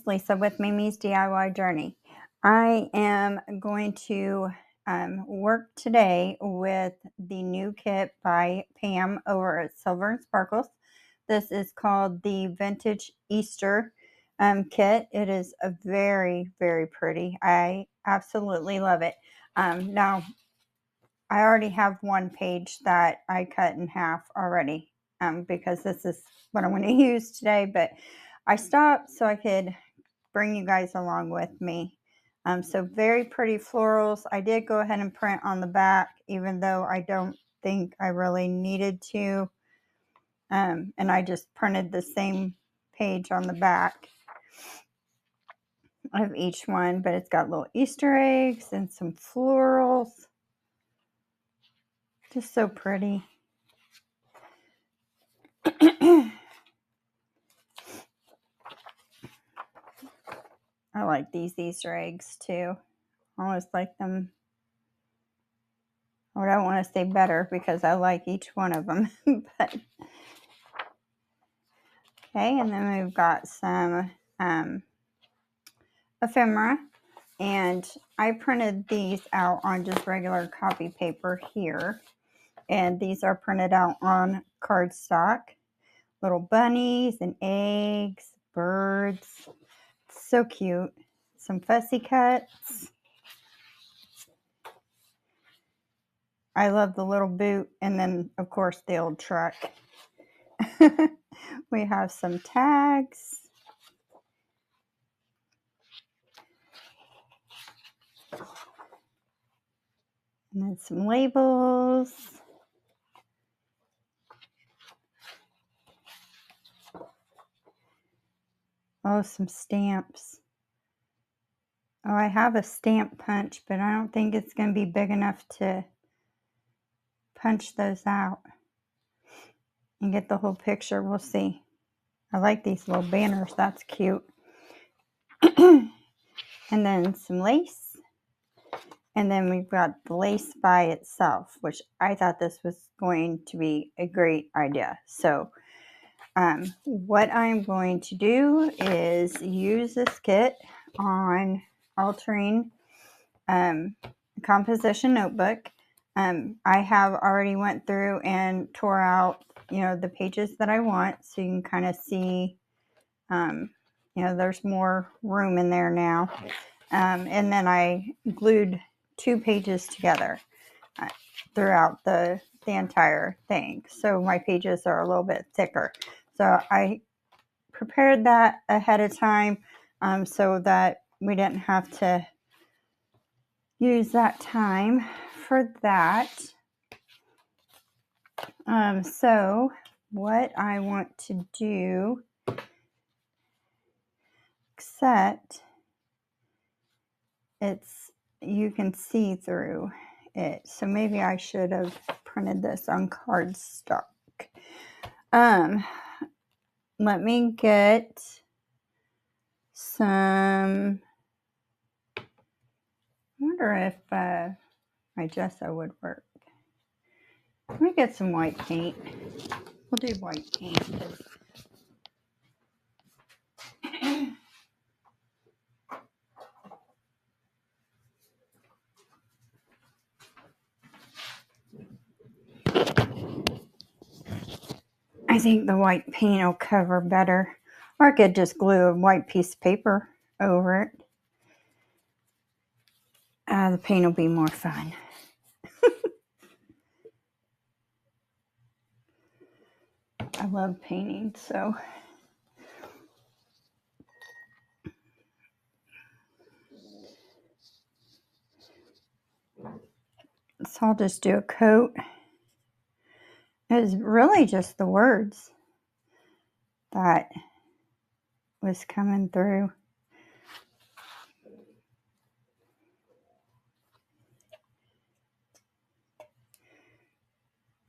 Lisa with Mimi's DIY Journey. I am going to work today with the new kit by Pam over at Silver and Sparkles. This is called the Vintage Easter kit. It is a very, very pretty. I absolutely love it. Now, I already have one page that I cut in half already because this is what I'm going to use today, but I stopped so I could bring you guys along with me. So very pretty florals. I did go ahead and print on the back, even though I don't think I really needed to. And I just printed the same page on the back of each one, but it's got little Easter eggs and some florals. Just so pretty. I like these Easter eggs too. I always like them. I don't want to say better because I like each one of them. But okay, and then we've got some ephemera. And I printed these out on just regular copy paper here. And these are printed out on cardstock. Little bunnies and eggs, birds. So cute. Some fussy cuts. I love the little boot, and then of course the old truck. We have some tags. And then some labels. Oh, some stamps. Oh, I have a stamp punch, but I don't think it's going to be big enough to punch those out and get the whole picture. We'll see. I like these little banners. That's cute. And then some lace. And then we've got the lace by itself, which I thought this was going to be a great idea. So what I'm going to do is use this kit on altering composition notebook. I have already went through and tore out, the pages that I want, so you can kind of see, there's more room in there now. And then I glued 2 pages together throughout the entire thing, so my pages are a little bit thicker. So I prepared that ahead of time so that we didn't have to use that time for that. So what I want to do, except you can see through it, so maybe I should have printed this on cardstock. Let me get some, I wonder if my gesso would work. Let me get some white paint. We'll do white paint. I think the white paint will cover better. Or I could just glue a white piece of paper over it. The paint will be more fun. I love painting, so. So I'll just do a coat. It's really just the words that was coming through.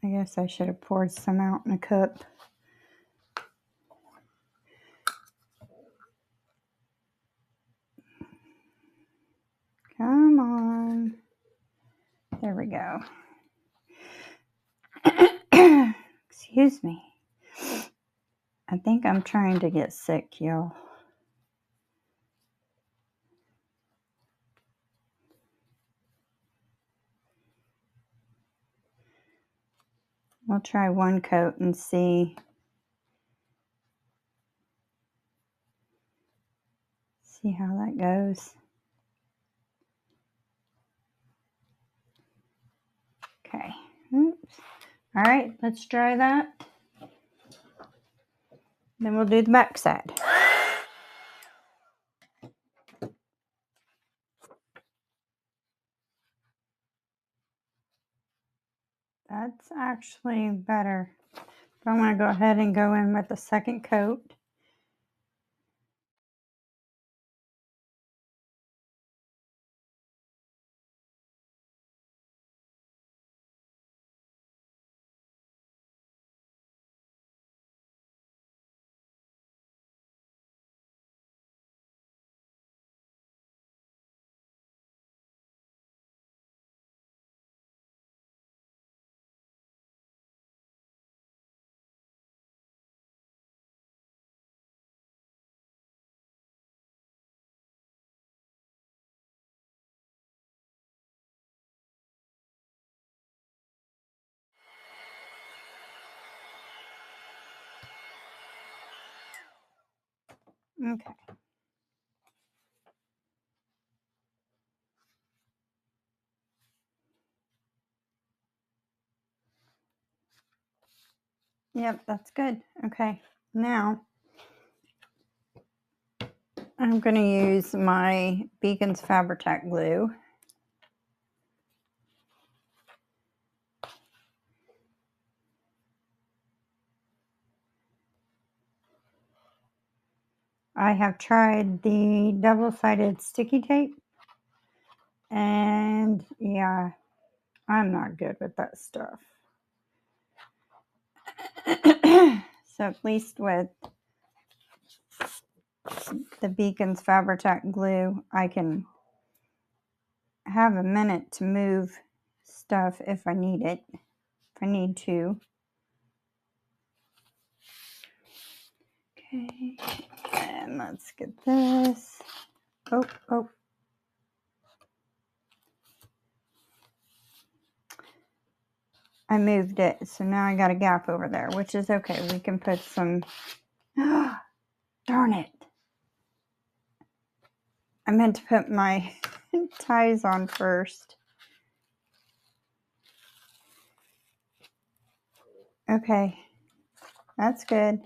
I guess I should have poured some out in a cup. Come on. There we go. Excuse me. I think I'm trying to get sick, y'all. We'll try one coat and see how that goes. Okay. Oops. All right, let's dry that. Then we'll do the back side. That's actually better. I want to go ahead and go in with the second coat. Okay. Yep, that's good. Okay, now I'm going to use my Beacons Fabri-Tac glue. I have tried the double-sided sticky tape, and yeah, I'm not good with that stuff. So at least with the Beacons Fabri-Tac glue, I can have a minute to move stuff if I need it, if I need to. Okay, and let's get this. Oh. I moved it, so now I got a gap over there, which is okay. We can put some, darn it. I meant to put my ties on first. Okay, that's good.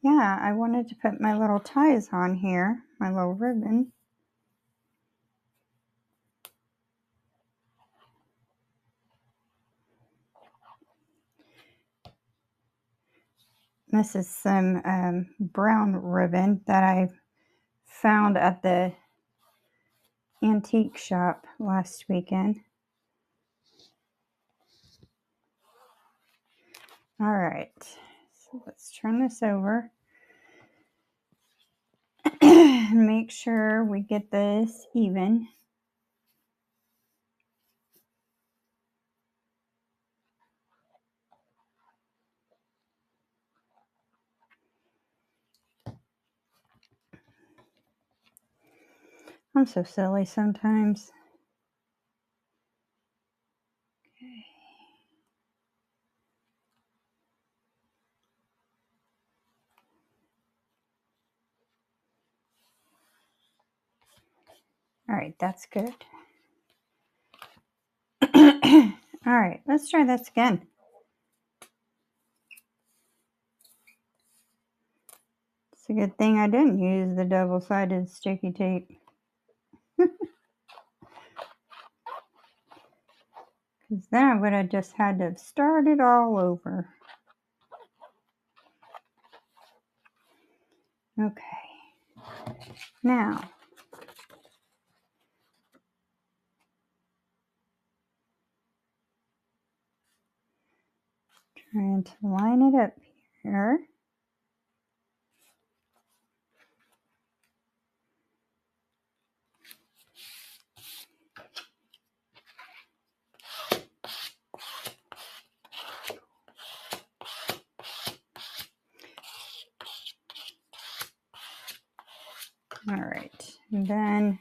Yeah, I wanted to put my little ties on here, my little ribbon. This is some brown ribbon that I found at the antique shop last weekend. All right, so let's turn this over. Make sure we get this even. I'm so silly sometimes. Okay. All right, that's good. All right, let's try this again. It's a good thing I didn't use the double-sided sticky tape. Because then I would have just had to start it all over. Okay. Now, trying to line it up here. All right, and then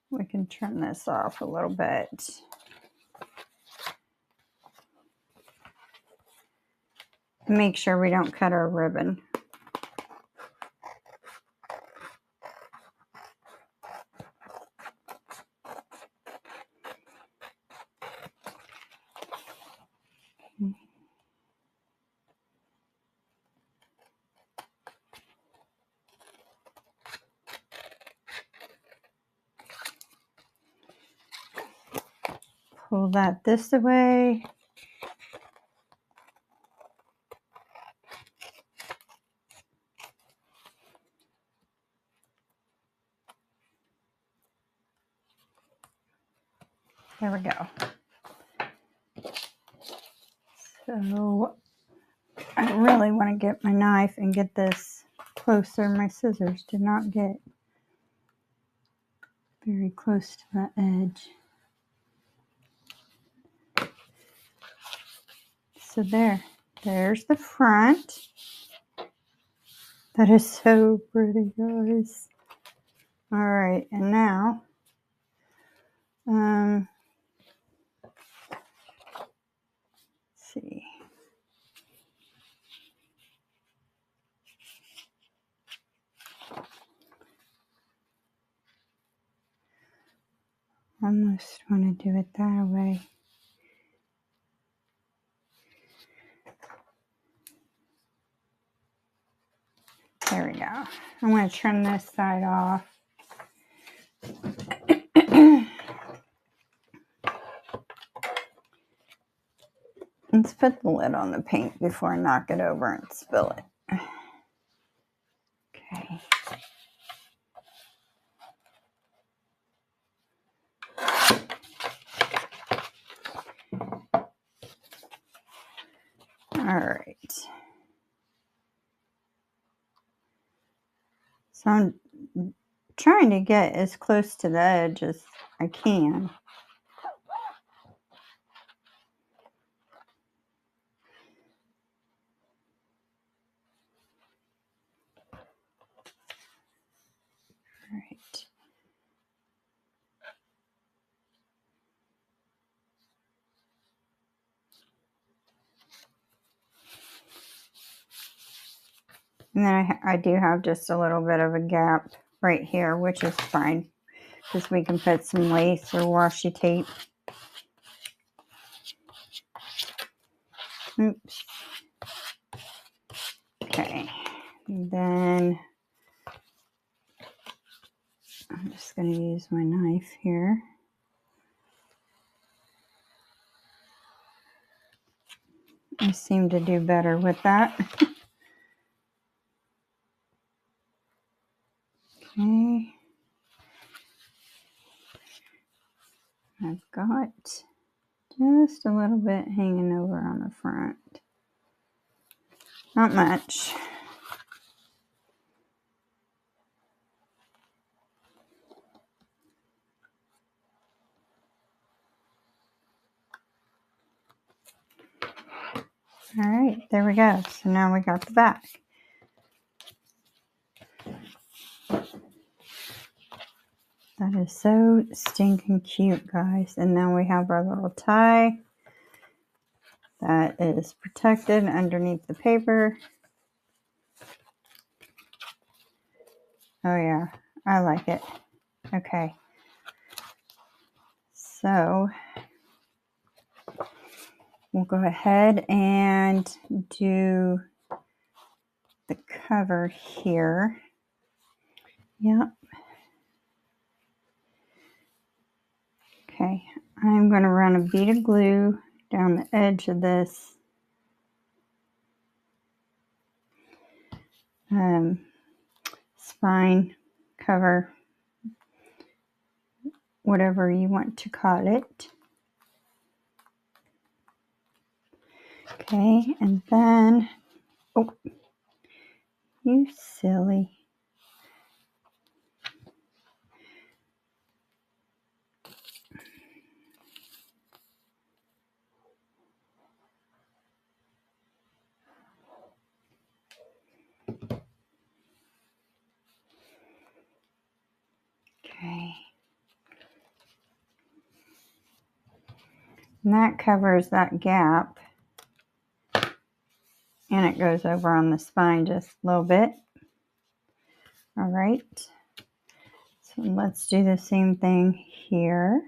we can turn this off a little bit. make sure we don't cut our ribbon. Pull that this way. There we go. So I really want to get my knife and get this closer. My scissors did not get very close to that edge. So there's the front. That is so pretty, guys. All right, and now, let's see. Almost want to do it that way. There we go. I'm going to trim this side off. Let's put the lid on the paint before I knock it over and spill it. Okay. All right. So I'm trying to get as close to the edge as I can. All right. And then I do have just a little bit of a gap right here, which is fine, because we can put some lace or washi tape. Oops. Okay. And then I'm just going to use my knife here. I seem to do better with that. Okay. I've got just a little bit hanging over on the front. Not much. All right, there we go. So now we got the back. That is so stinking cute, guys. And now we have our little tie that is protected underneath the paper. Oh yeah, I like it. Okay. So we'll go ahead and do the cover here. Yep. Okay, I'm going to run a bead of glue down the edge of this spine cover, whatever you want to call it. Okay, and then, oh, you silly. Okay. And that covers that gap. And it goes over on the spine just a little bit. All right. So let's do the same thing here.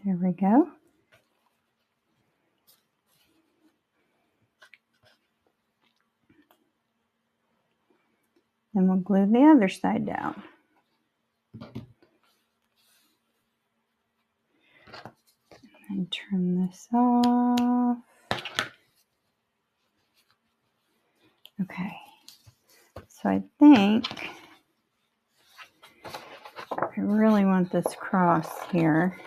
There we go. Then we'll glue the other side down. And turn this off. Okay. So I think I really want this cross here.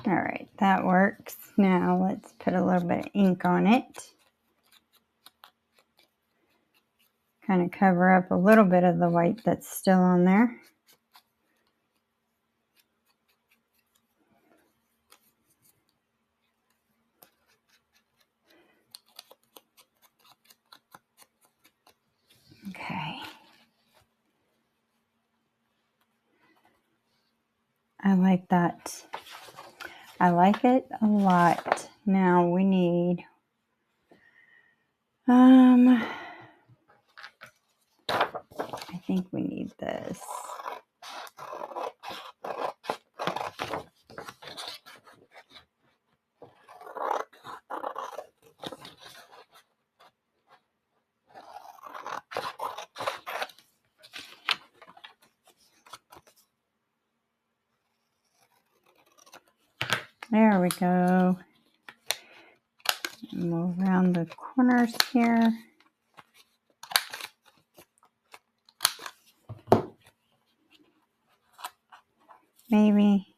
All right, that works. Now let's put a little bit of ink on it. Kind of cover up a little bit of the white that's still on there. Okay. I like that. I like it a lot. Now we need, I think we need this. There we go. And we'll round the corners here. Maybe.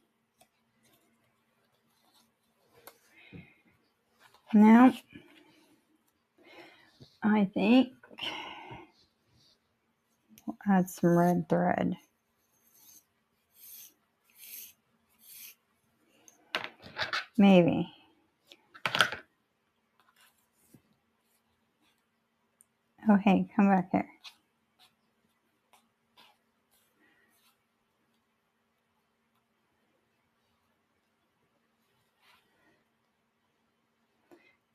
Now, I think we'll add some red thread. Maybe. Oh, hey, come back here.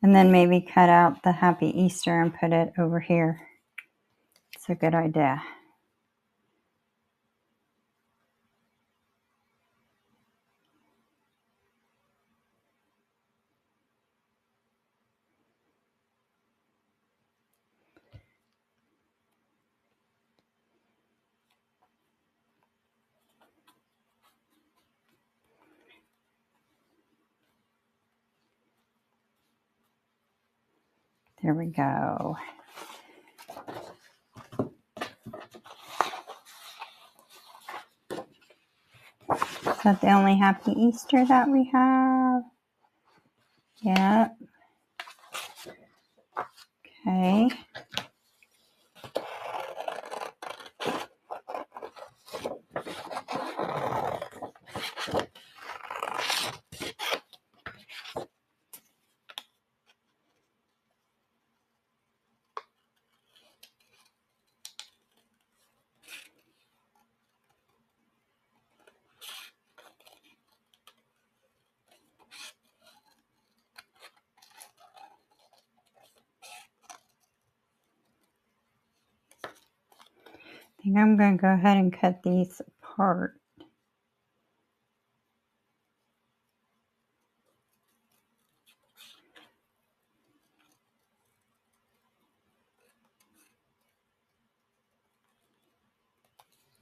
And then maybe cut out the Happy Easter and put it over here. It's a good idea. There we go. Is that the only Happy Easter that we have? Yep. Okay. I think I'm going to go ahead and cut these apart.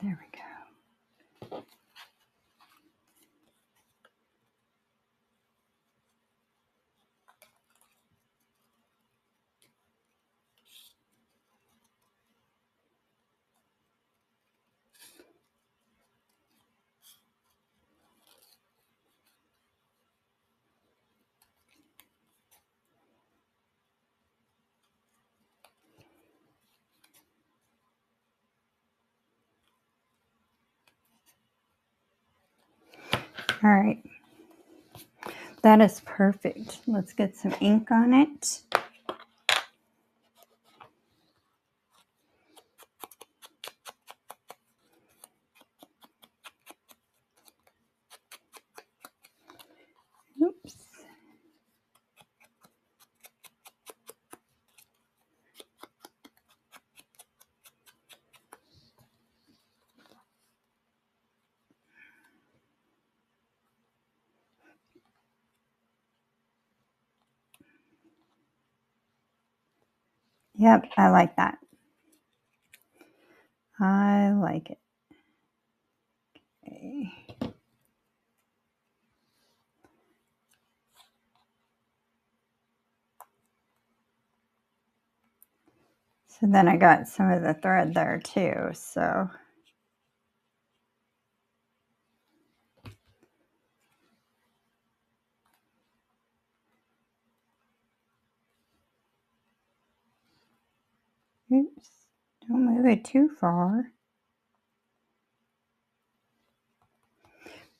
There we go. All right. That is perfect. Let's get some ink on it. Oops. Yep, I like that. I like it. Okay. So then I got some of the thread there too, so. Oops, don't move it too far.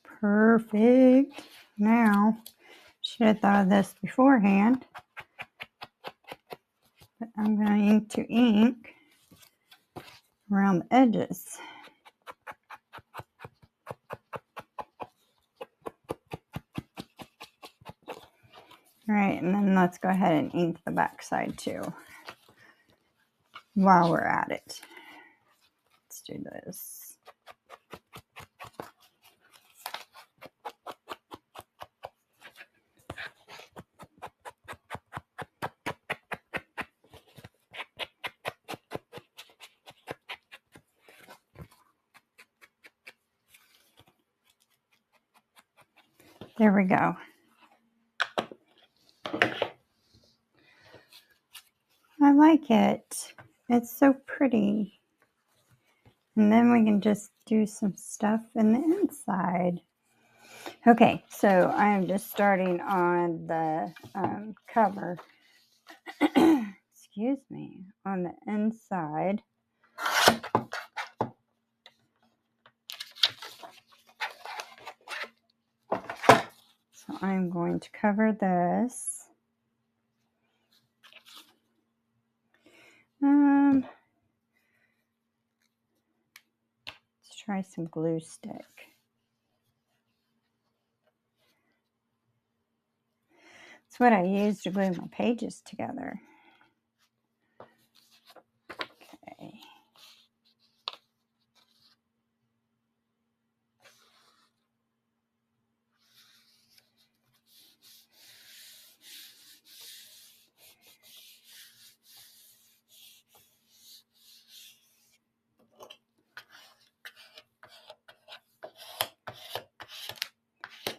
Perfect. Now, should have thought of this beforehand, but I'm going to ink around the edges. All right, and then let's go ahead and ink the back side too while we're at it. Let's do this. There we go. I like it. It's so pretty. And then we can just do some stuff in the inside. Okay, so I'm just starting on the cover. Excuse me, on the inside. So I'm going to cover this. Let's try some glue stick. It's what I use to glue my pages together. Okay.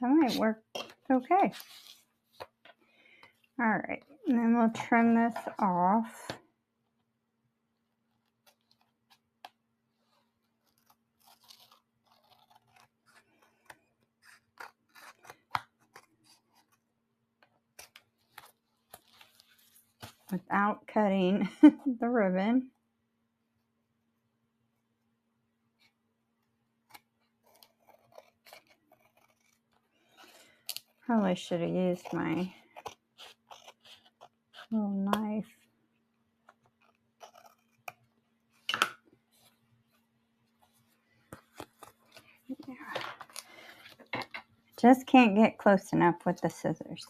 That might work okay. All right, and then we'll trim this off. Without cutting the ribbon. Probably should have used my little knife. Yeah. Just can't get close enough with the scissors.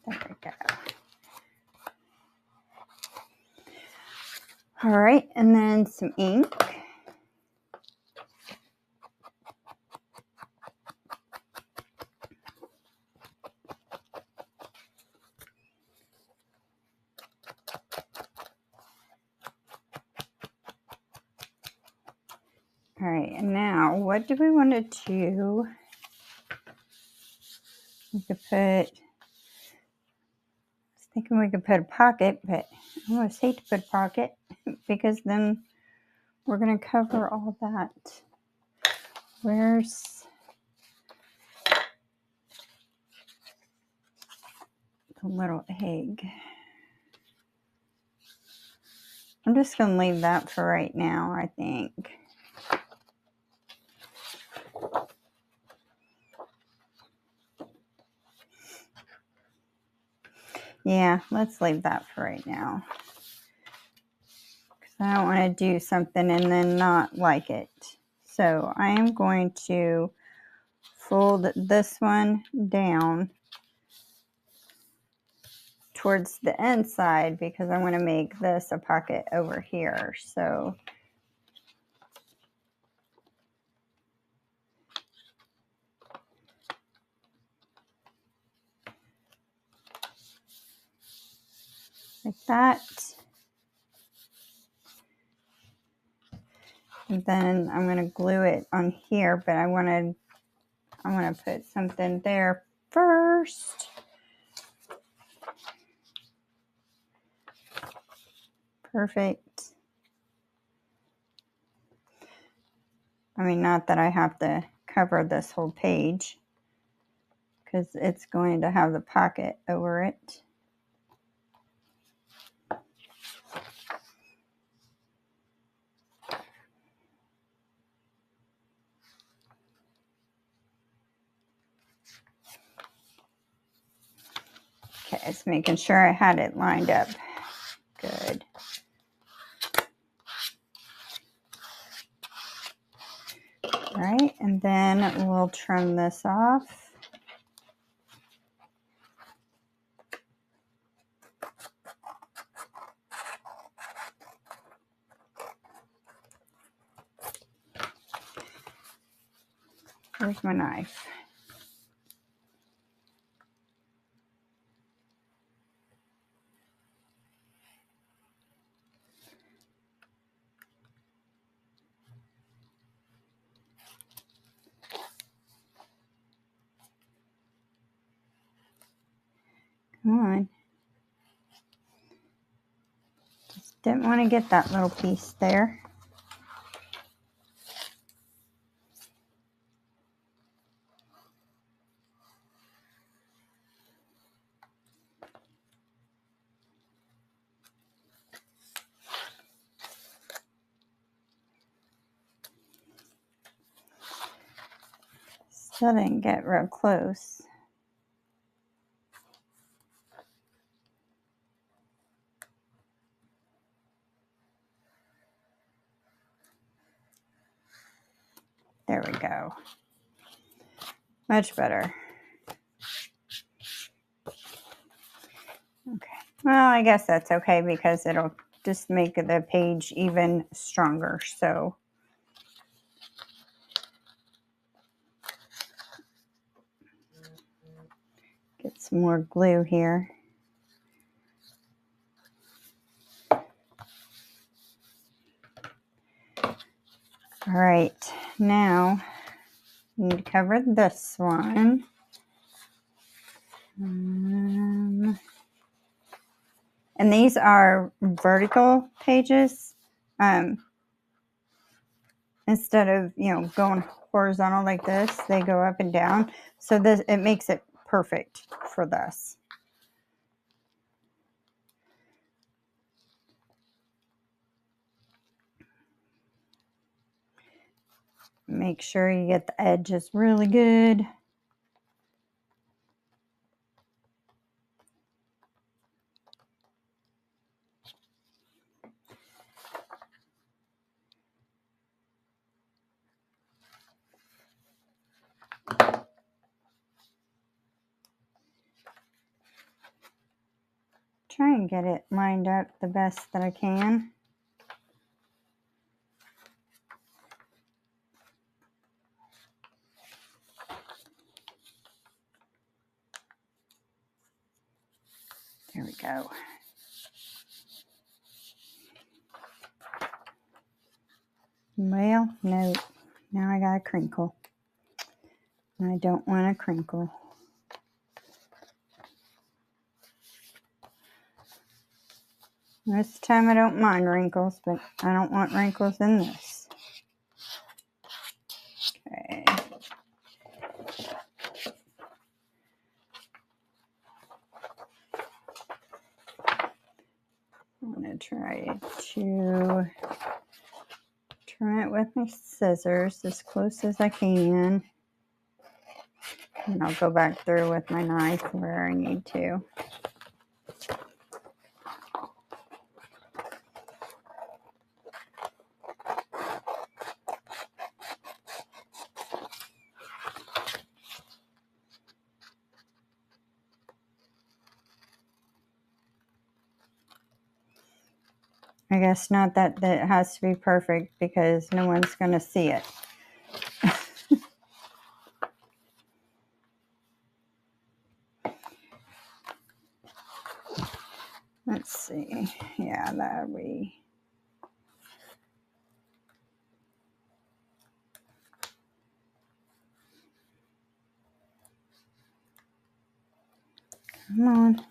There we go. All right, and then some ink. All right, and now what do we want to do? We could put, I was thinking we could put a pocket, but I almost hate to put a pocket because then we're going to cover all that. Where's the little egg? I'm just going to leave that for right now, I think. Yeah, let's leave that for right now. Because I don't want to do something and then not like it. So I am going to fold this one down towards the inside because I want to make this a pocket over here. So like that. And then I'm going to glue it on here, but I want to put something there first. Perfect. I mean, not that I have to cover this whole page because it's going to have the pocket over it. Okay, just making sure I had it lined up. Good. All right, and then we'll trim this off. Where's my knife? Come on. Just didn't want to get that little piece there. Still didn't get real close. There we go. Much better. Okay. Well, I guess that's okay because it'll just make the page even stronger. So get some more glue here. All right, now I need to cover this one. And these are vertical pages. Instead of, going horizontal like this, they go up and down. So this, it makes it perfect for this. Make sure you get the edges really good. Try and get it lined up the best that I can. There we go. Well, no, now I got a crinkle. I don't want a crinkle. Most of the time I don't mind wrinkles, but I don't want wrinkles in this. Okay. I'm going to try to trim it with my scissors as close as I can. And I'll go back through with my knife where I need to. I guess not that it has to be perfect because no one's going to see it. Let's see. Yeah, that we. Come on.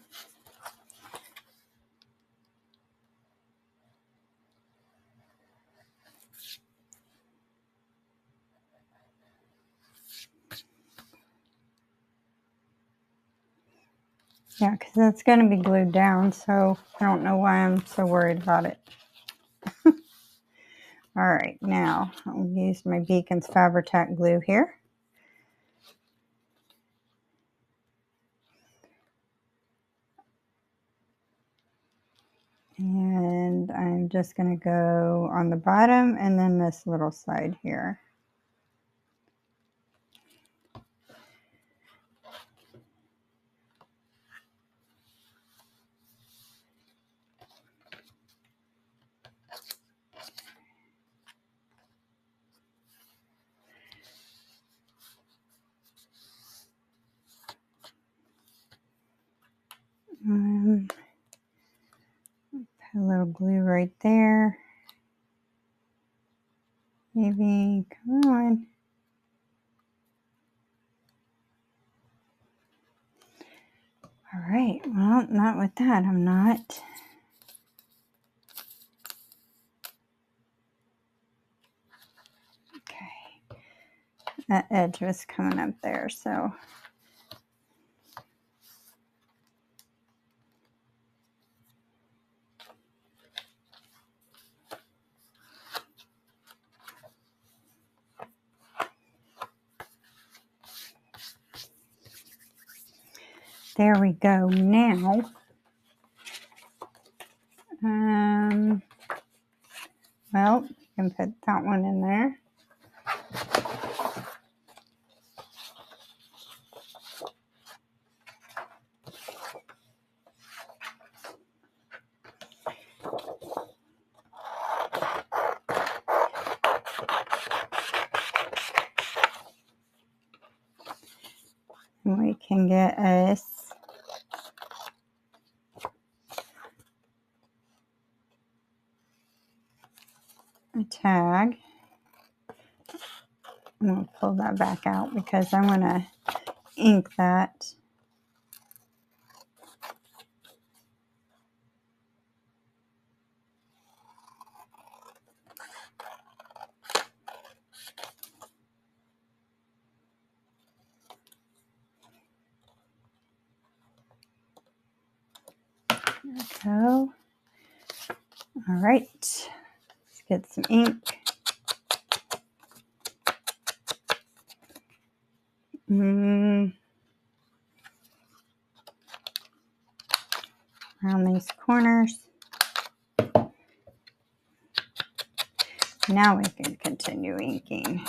Yeah, because it's going to be glued down, so I don't know why I'm so worried about it. All right, now I'll use my Beacons Fabri-Tac glue here. And I'm just going to go on the bottom and then this little side here. Put a little glue right there. Maybe, come on. All right, well, not with that, I'm not. Okay, that edge was coming up there, so. There we go. Now, well, you can put that one in there. And we can get us a tag. I'm going to pull that back out because I want to ink that. There we go. All right, let's get some ink. Around these corners. Now we can continue inking.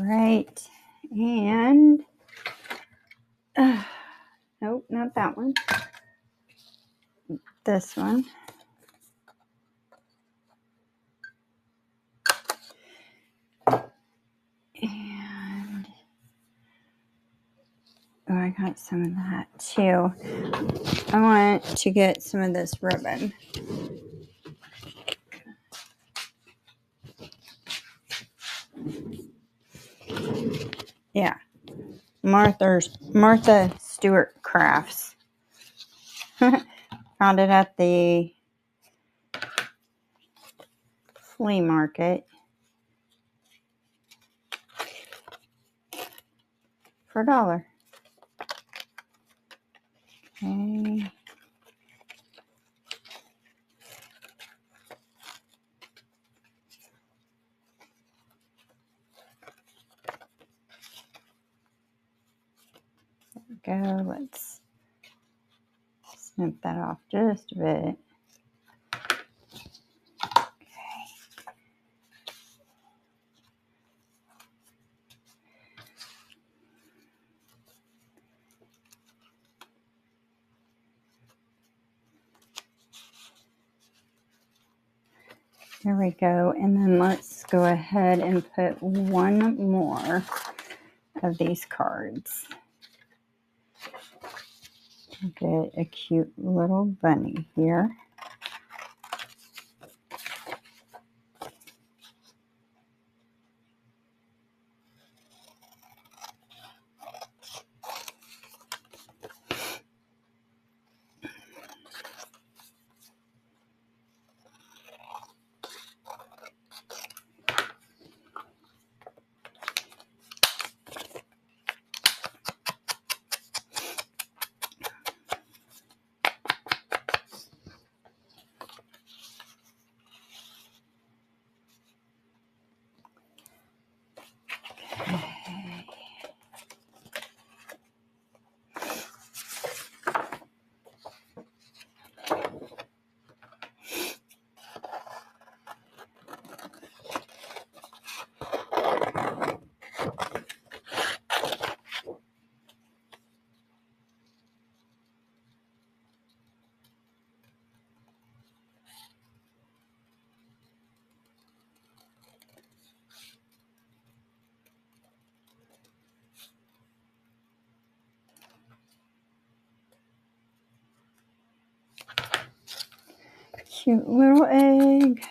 Right, and nope, not that one. This one. And oh, I got some of that too. I want to get some of this ribbon. Yeah, Martha Stewart Crafts. Found it at the flea market for $1. Okay. Go. Let's snip that off just a bit. There we go. And then let's go ahead and put one more of these cards. Get a cute little bunny here. Cute little egg.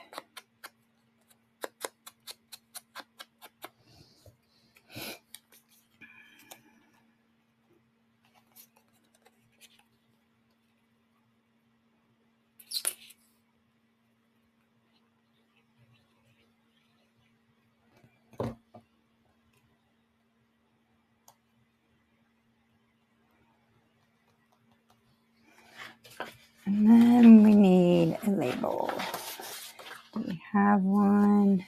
And then we need a label. We have one.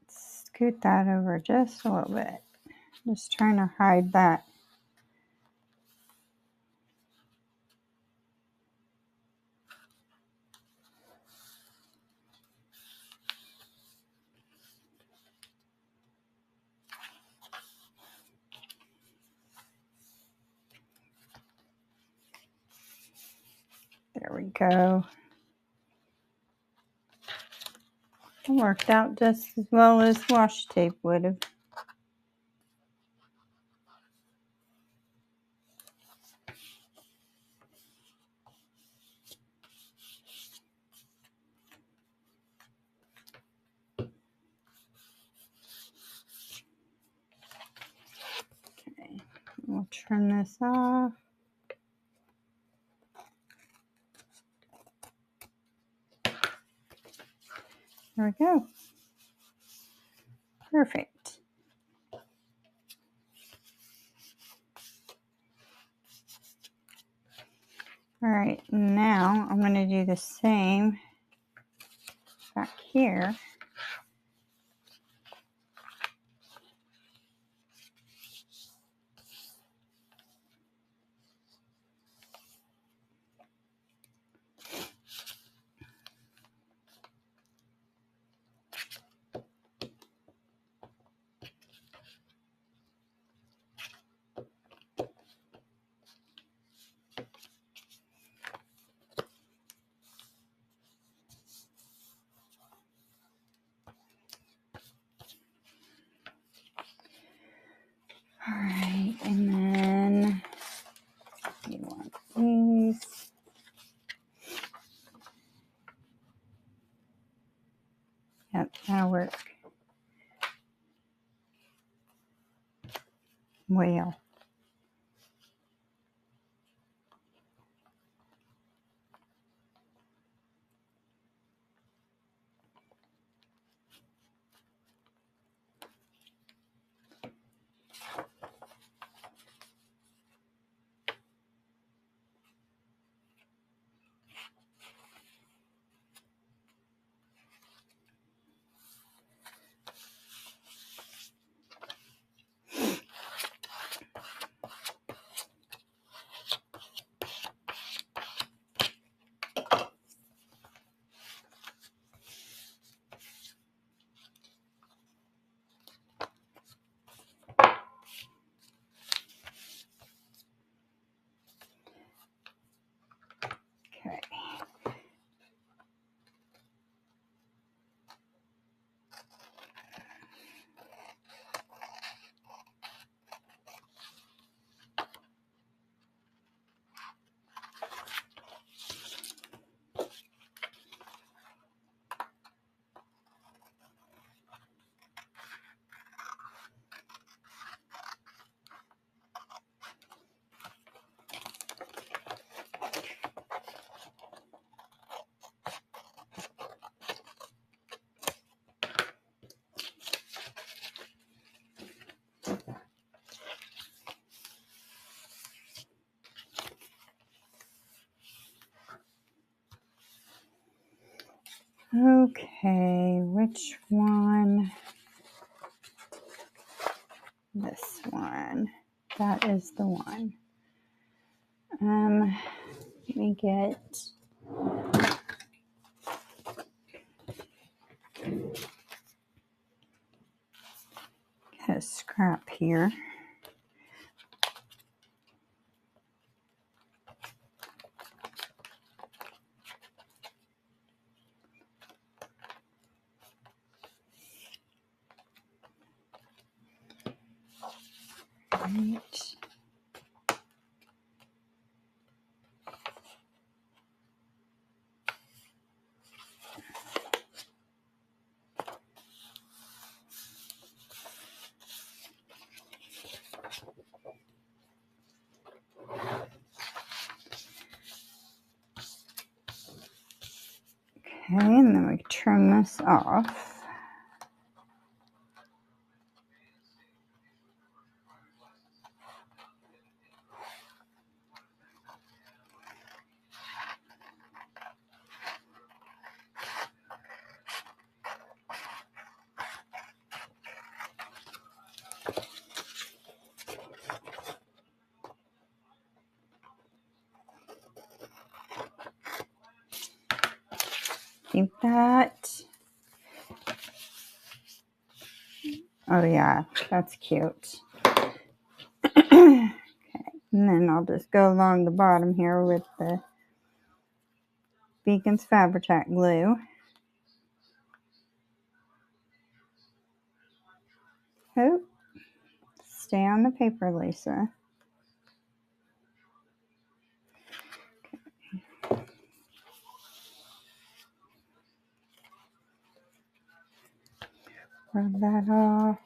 Scoot that over just a little bit. Just trying to hide that. There we go. It worked out just as well as washi tape would have. Okay, we'll turn this off. There we go. Perfect. All right, now I'm going to do the same back here. All right, and then you want these. Yep, that'll work. Well. Okay. Okay, which one? This one. That is the one. Let me get a scrap here. Right. Okay, and then we turn this off. Keep that. Oh yeah, that's cute. Okay, and then I'll just go along the bottom here with the Beacons Fabri-Tac glue. Oh, stay on the paper, Lisa. Rub that off.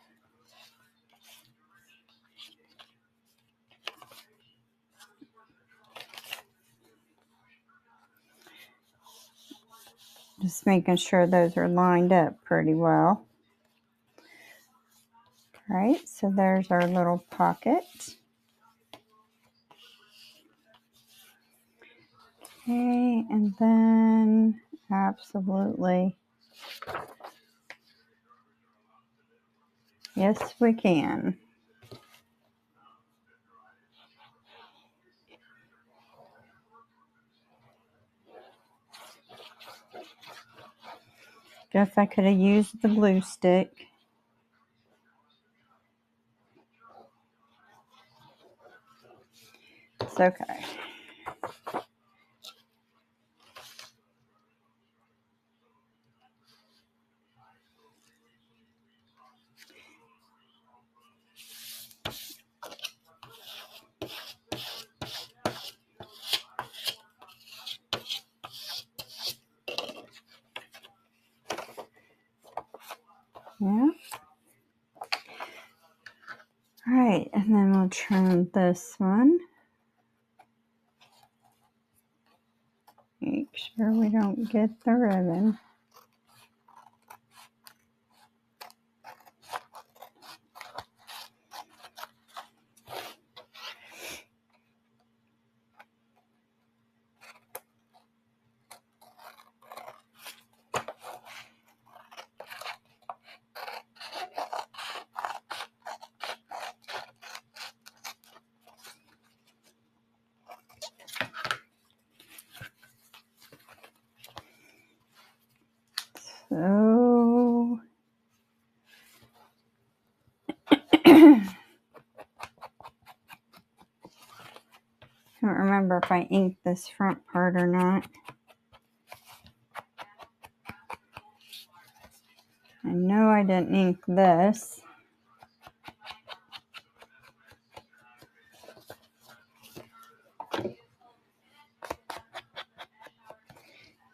Just making sure those are lined up pretty well. All right, so there's our little pocket. Okay, and then absolutely, yes, we can. Guess I could have used the glue stick. It's okay. Yeah. All right, and then we'll trim this one. Make sure we don't get the ribbon. So, I don't remember if I inked this front part or not. I know I didn't ink this.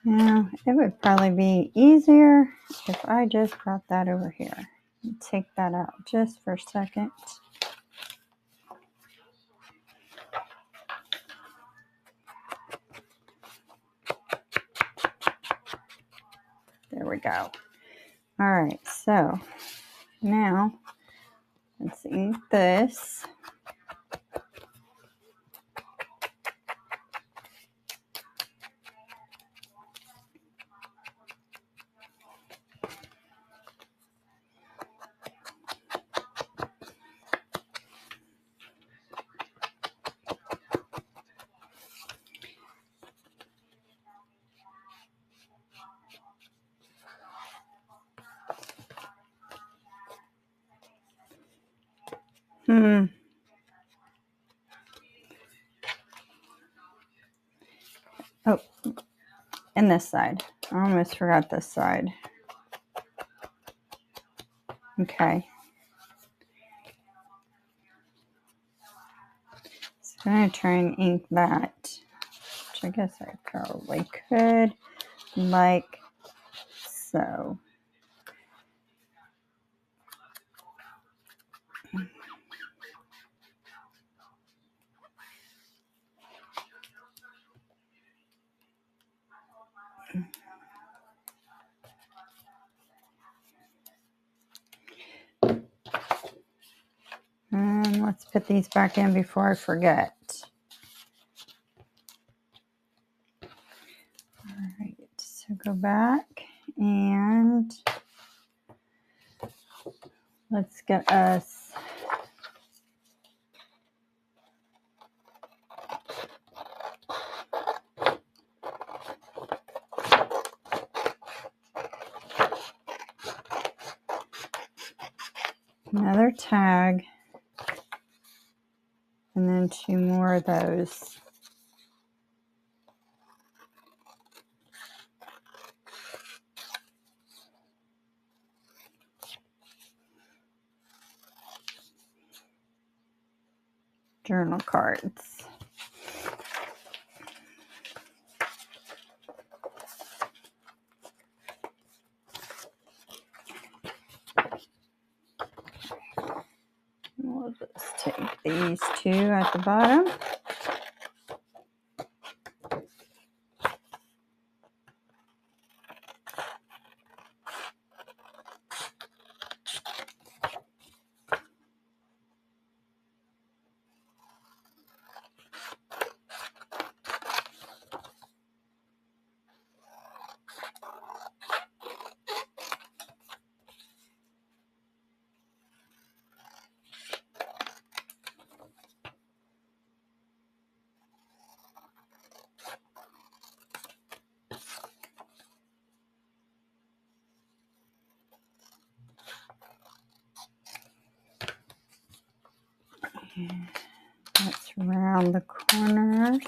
Now, it would probably be easier if I just brought that over here. Take that out just for a second. There we go. All right, so now let's ink this. Oh, and this side. I almost forgot this side. Okay. So I'm going to try and ink that, which I guess I probably could, like so. And let's put these back in before I forget. All right, so go back and let's get us another tag and then 2 more of those. Journal cards. We'll just take these 2 at the bottom. Let's round the corners.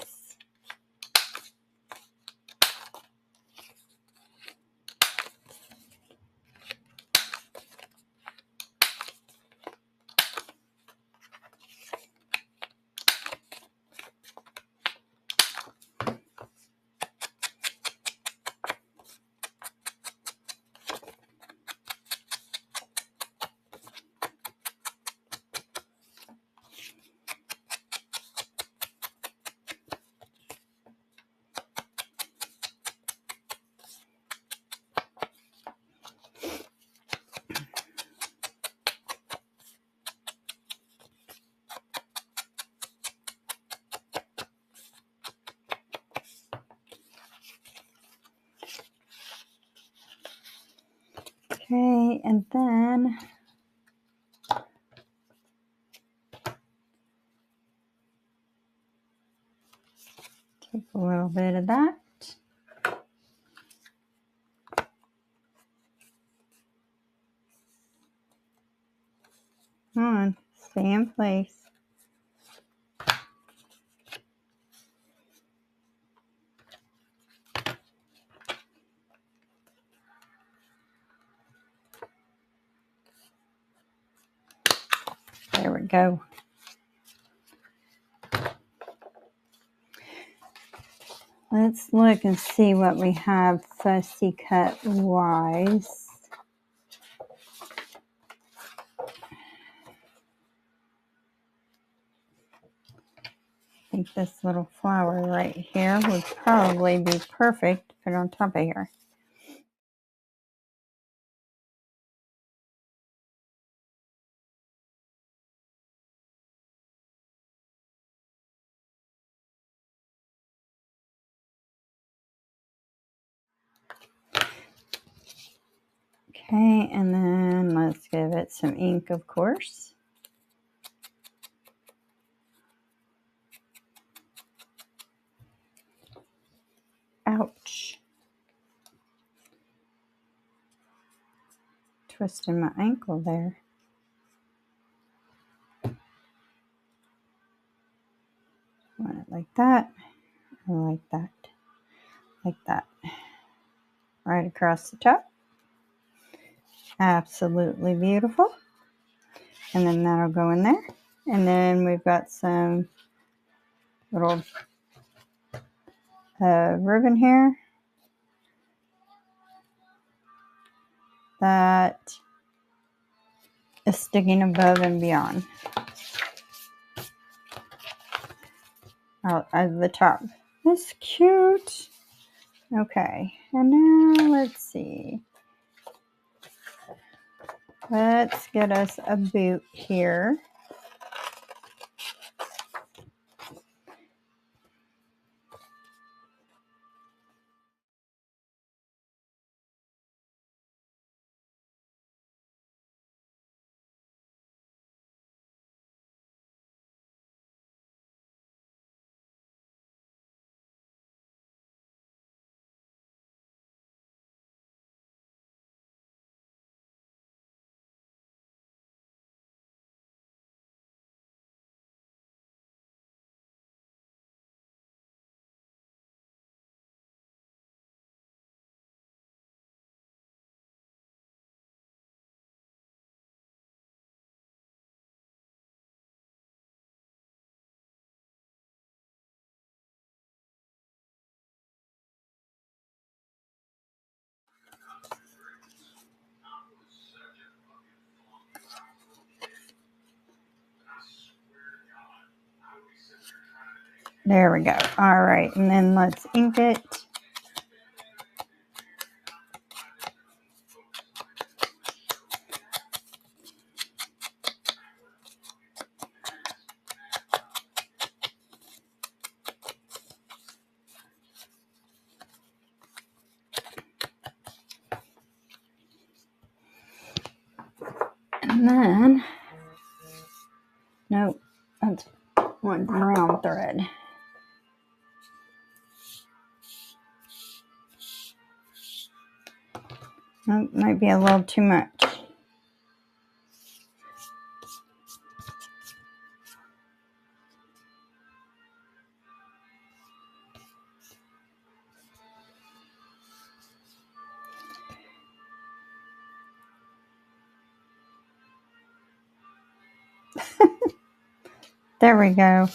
Okay, and then take a little bit of that. Come on, stay in place. There we go. Let's look and see what we have fussy cut wise. I think this little flower right here would probably be perfect to put on top of here. Okay, and then let's give it some ink, of course. Ouch. Twisting my ankle there. Want it like that, and like that, like that. Right across the top. Absolutely beautiful. And then that'll go in there. And then we've got some little ribbon here that is sticking above and beyond out of the top. That's cute. Okay, and now let's see. Let's get us a boot here. There we go. All right, and then let's ink it. And then, nope, that's one brown thread. That might be a little too much. There we go.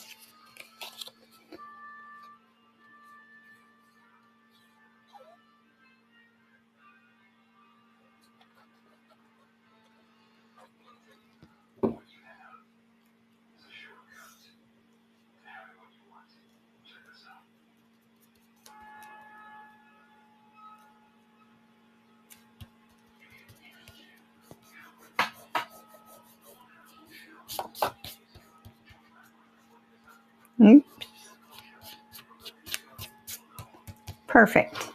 Oops. Perfect.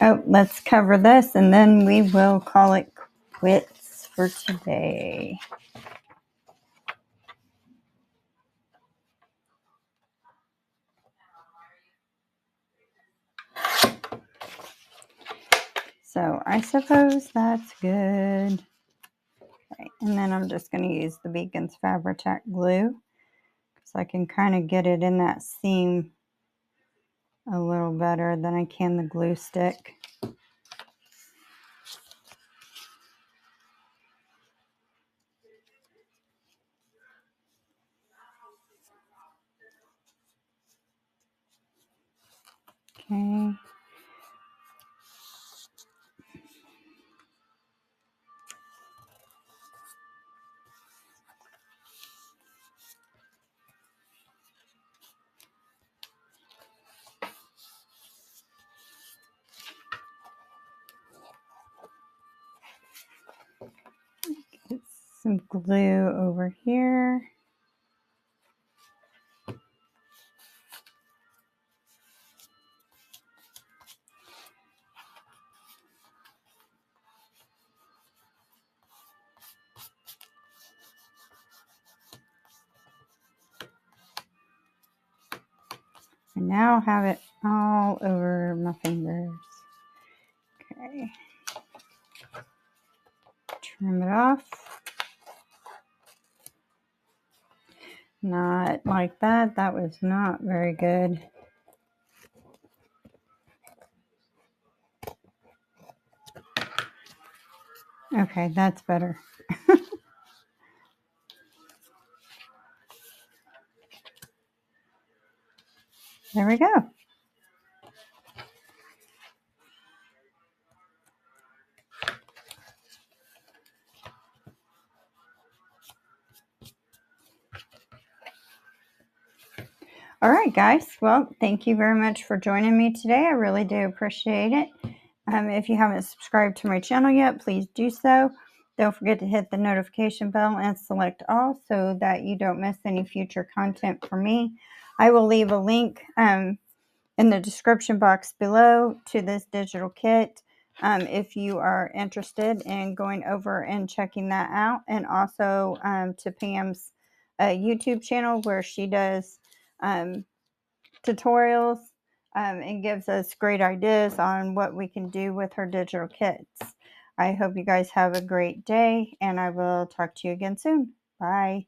Oh, let's cover this and then we will call it quits for today. So I suppose that's good. Okay, and then I'm just going to use the Beacons Fabri-Tac glue because I can kind of get it in that seam a little better than I can the glue stick. Okay. Get some glue over here. I now have it all over my fingers. Okay. Trim it off. Not like that. That was not very good. Okay, that's better. There we go. All right, guys. Well, thank you very much for joining me today. I really do appreciate it. If you haven't subscribed to my channel yet, please do so. Don't forget to hit the notification bell and select all so that you don't miss any future content from me. I will leave a link in the description box below to this digital kit if you are interested in going over and checking that out, and also to Pam's YouTube channel where she does tutorials and gives us great ideas on what we can do with her digital kits. I hope you guys have a great day, and I will talk to you again soon. Bye.